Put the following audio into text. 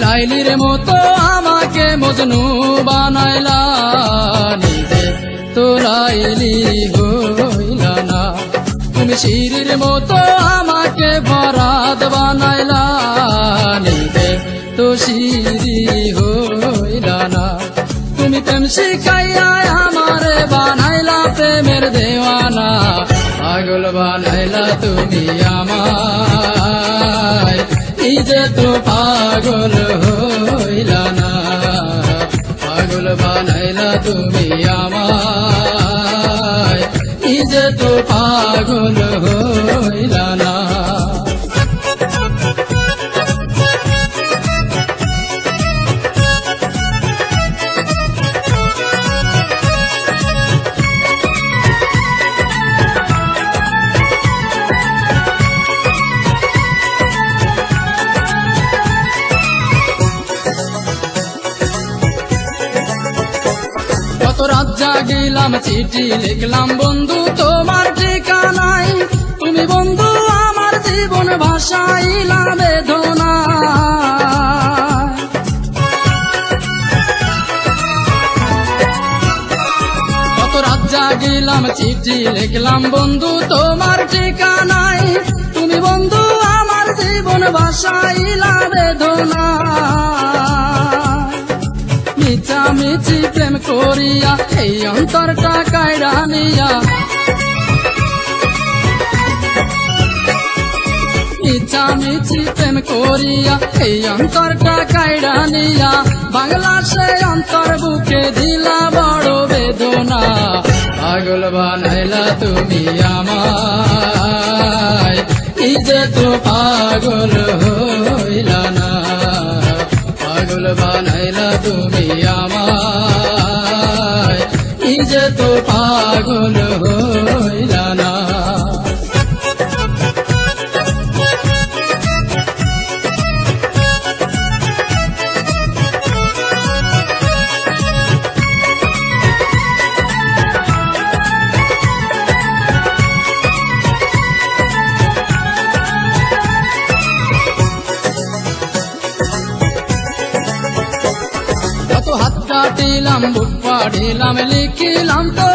লাইলির মতো আমাকে মজনু বানাইলা, নিজে তো লাইলি হইলা না। তুমি শিরির মতো আমাকে বরাদ বানাইলা, নিজে তো শিরি হইলা না। তুমি প্রেম শিখাইয়া আমারে বানাইলা প্রেমের দেওয়ানা, পাগল বানাইলা তুমি আমায়, নিজে তো পাগল হইলা না। পাগল বানাইলা তুমি আমায়, নিজে তো পাগল হইলা না। কত রাত জাগিলাম চিঠি লিখলাম বন্ধু তোমার ঠিকানায়, তুমি বন্ধু আমার জীবন ভাসাইলা বেদনা। কত রাত জাগিলাম চিঠি লিখলাম বন্ধু তোমার ঠিকানায়, তুমি বন্ধু আমার জীবন ভাসাইলা বেদনা। মিছি প্রেম করিয়া এই অন্তরটা কায়রা নিয়া, মিছি প্রেম করিয়া এই অন্তরটা কায়রা নিয়া, বাংলা সে অন্তর বুকে দিলা বড় বেদনা। পাগল বানাইলা তুমি আমায়, নিজে তো পাগল হইলা না। পাগল বানাইলা তুমি আমায়, নিজে তো পাগল হইলা না। হাত কাটিলাম বুক পাড়িলাম লিখিলাম তো